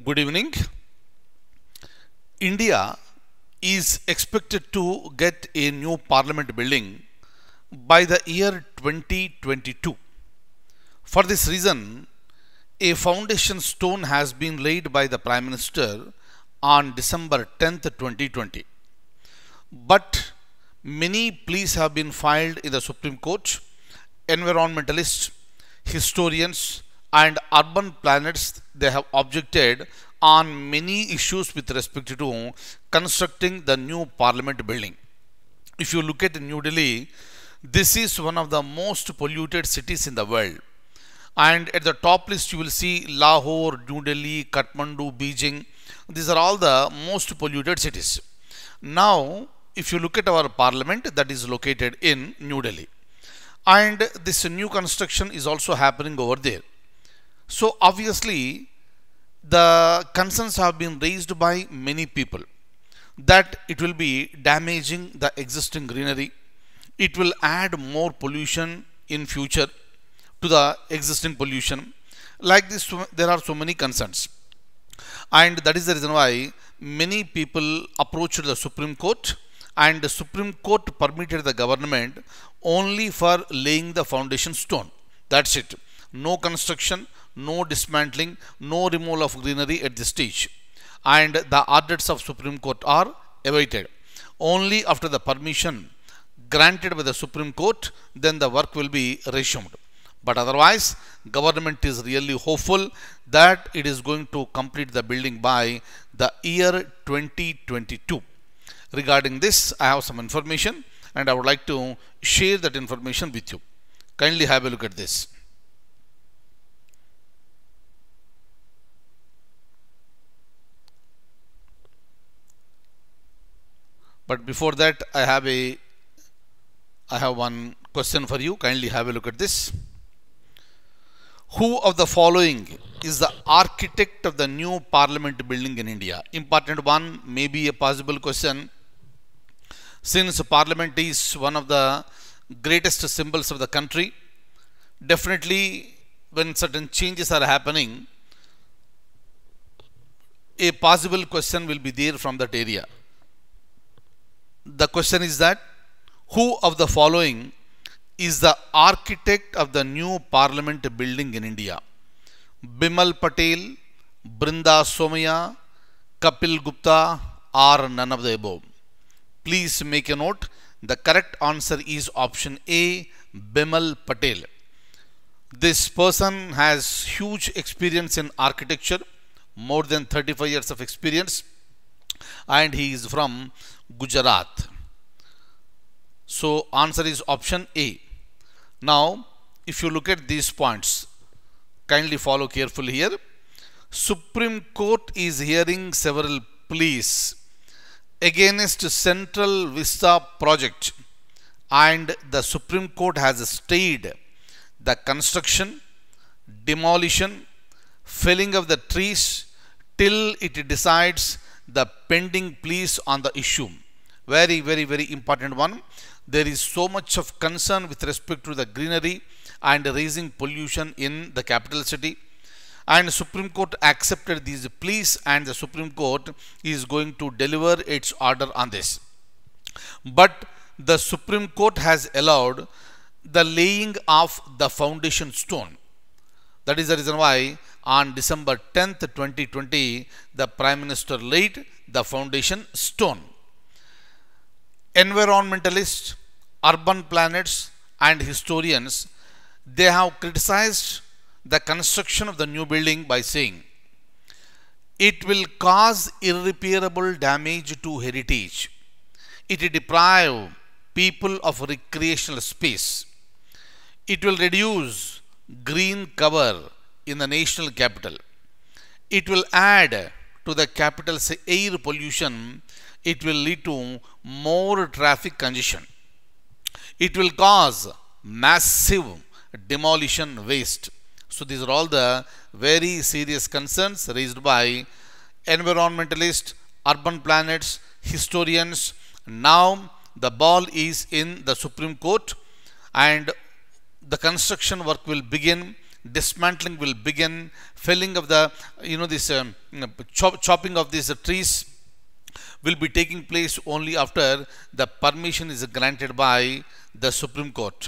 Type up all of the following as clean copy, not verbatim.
Good evening. India is expected to get a new parliament building by the year 2022. For this reason, a foundation stone has been laid by the Prime Minister on December 10th, 2020. But many pleas have been filed in the Supreme Court. Environmentalists, historians, and urban planners, they have objected on many issues with respect to constructing the new parliament building. If you look at New Delhi, this is one of the most polluted cities in the world. And at the top list, you will see Lahore, New Delhi, Kathmandu, Beijing. These are all the most polluted cities. Now, if you look at our parliament, that is located in New Delhi. And this new construction is also happening over there. So obviously, the concerns have been raised by many people that it will be damaging the existing greenery. It will add more pollution in future to the existing pollution. Like this, there are so many concerns. And that is the reason why many people approached the Supreme Court, and the Supreme Court permitted the government only for laying the foundation stone. That's it. No construction, no dismantling, no removal of greenery at this stage. And the orders of Supreme Court are awaited. Only after the permission granted by the Supreme Court, then the work will be resumed. But otherwise, government is really hopeful that it is going to complete the building by the year 2022. Regarding this, I have some information and I would like to share that information with you. Kindly have a look at this. But before that, I have one question for you. Kindly have a look at this. Who of the following is the architect of the new parliament building in India? Important one, maybe a possible question. Since parliament is one of the greatest symbols of the country, definitely when certain changes are happening, a possible question will be there from that area. The question is that who of the following is the architect of the new parliament building in India? Bimal Patel, Brinda Somaya, Kapil Gupta, or none of the above? Please make a note. The correct answer is option A, Bimal Patel. This person has huge experience in architecture, more than 35 years of experience, and he is from Gujarat. So answer is option A. Now, if you look at these points, kindly follow carefully here. Supreme Court is hearing several pleas against Central Vista project, and the Supreme Court has stayed the construction, demolition, felling of the trees till it decides the pending pleas on the issue. Very, very, very important one. There is so much of concern with respect to the greenery and raising pollution in the capital city. And Supreme Court accepted these pleas, and the Supreme Court is going to deliver its order on this. But the Supreme Court has allowed the laying of the foundation stone. That is the reason why on December 10th, 2020, the Prime Minister laid the foundation stone. Environmentalists, urban planners, and historians, they have criticized the construction of the new building by saying it will cause irreparable damage to heritage. It will deprive people of recreational space. It will reduce green cover in the national capital. It will add to the capital's air pollution. It will lead to more traffic congestion. It will cause massive demolition waste. So these are all the very serious concerns raised by environmentalists, urban planners, historians. Now the ball is in the Supreme Court, and the construction work will begin dismantling will begin, felling of the, this chopping of these trees will be taking place only after the permission is granted by the Supreme Court.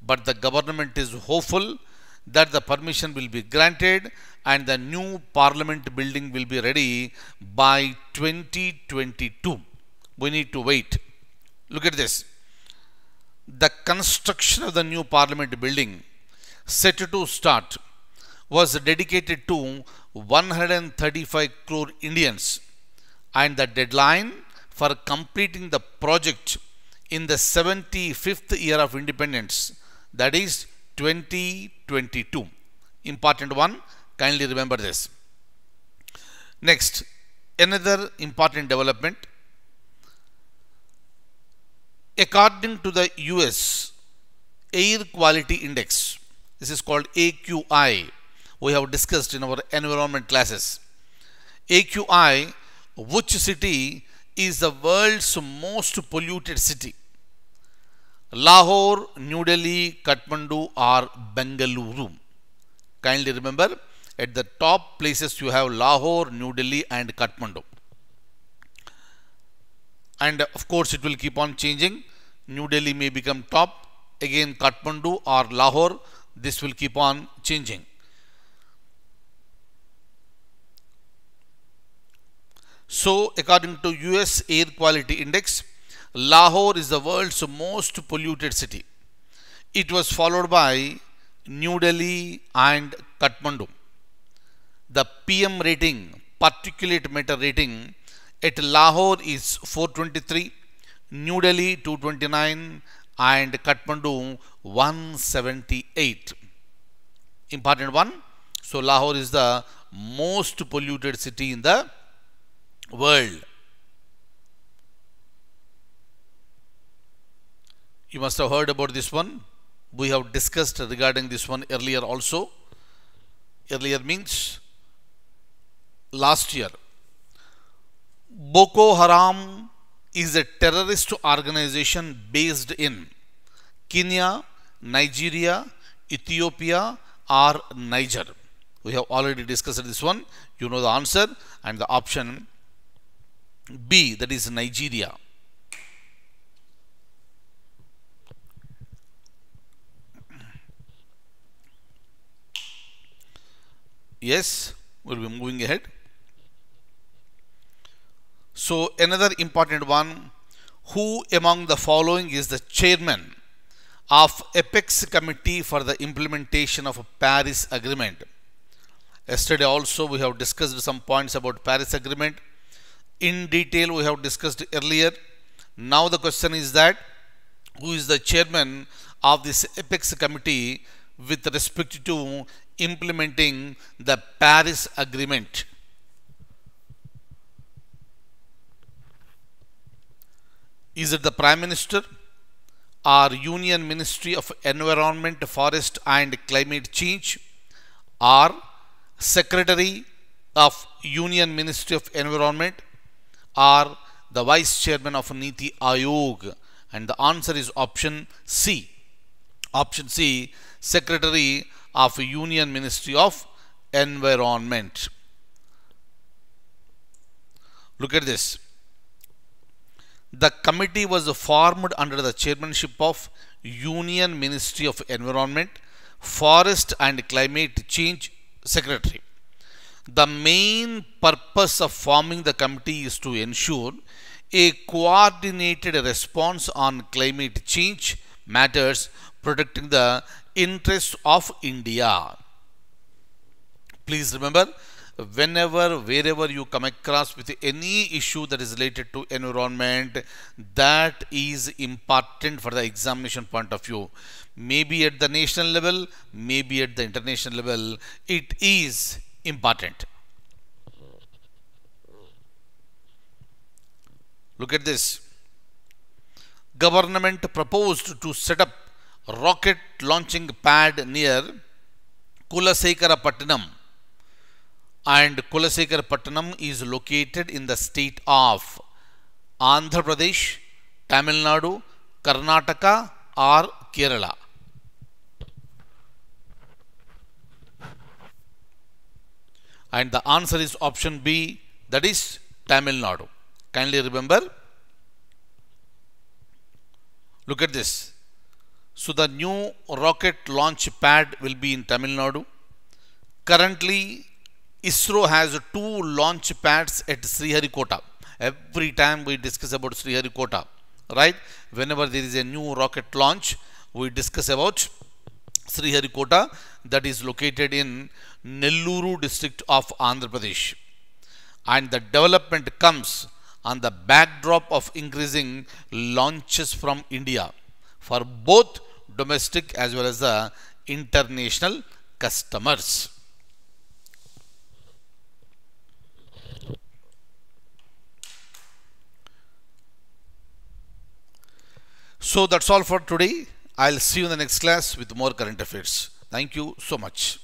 But the government is hopeful that the permission will be granted and the new parliament building will be ready by 2022. We need to wait. Look at this. The construction of the new parliament building set to start was dedicated to 135 crore Indians, and the deadline for completing the project in the 75th year of independence, that is 2022. Important one, kindly remember this. Next, another important development. According to the US Air Quality Index, this is called AQI, we have discussed in our environment classes. AQI, which city is the world's most polluted city? Lahore, New Delhi, Kathmandu or Bengaluru? Kindly remember, at the top places you have Lahore, New Delhi and Kathmandu. And of course it will keep on changing. New Delhi may become top, again Kathmandu or Lahore, this will keep on changing. So according to US Air Quality Index, Lahore is the world's most polluted city. It was followed by New Delhi and Kathmandu. The PM rating, particulate matter rating, at Lahore is 423, New Delhi 229 and Kathmandu 178. Important one. So Lahore is the most polluted city in the world. You must have heard about this one. We have discussed regarding this one earlier also. Earlier means last year. Boko Haram is a terrorist organization based in Kenya, Nigeria, Ethiopia or Niger. We have already discussed this one. You know the answer, and the option B, that is Nigeria. Yes, we'll be moving ahead. So another important one, who among the following is the chairman of Apex Committee for the implementation of Paris Agreement? Yesterday also we have discussed some points about Paris Agreement. In detail we have discussed earlier. Now the question is that, who is the chairman of this Apex Committee with respect to implementing the Paris Agreement? Is it the Prime Minister or Union Ministry of Environment, Forest and Climate Change, or Secretary of Union Ministry of Environment, or the Vice Chairman of Niti Aayog? And the answer is option C. Option C, Secretary of Union Ministry of Environment. Look at this. The committee was formed under the chairmanship of Union Ministry of Environment, Forest and Climate Change Secretary. The main purpose of forming the committee is to ensure a coordinated response on climate change matters, protecting the interests of India. Please remember, wherever you come across with any issue that is related to environment, that is important for the examination point of view. Maybe at the national level, maybe at the international level, it is important. Look at this. Government proposed to set up rocket launching pad near Kulasekarapatnam, and Kulasekarapatnam is located in the state of Andhra Pradesh, Tamil Nadu, Karnataka or Kerala. And the answer is option B, that is Tamil Nadu. Kindly remember. Look at this. So the new rocket launch pad will be in Tamil Nadu. Currently, ISRO has 2 launch pads at Sriharikota. Every time we discuss about Sriharikota, right? Whenever there is a new rocket launch, we discuss about Sriharikota, that is located in Nelluru district of Andhra Pradesh. And the development comes on the backdrop of increasing launches from India for both domestic as well as the international customers. So that's all for today. I'll see you in the next class with more current affairs. Thank you so much.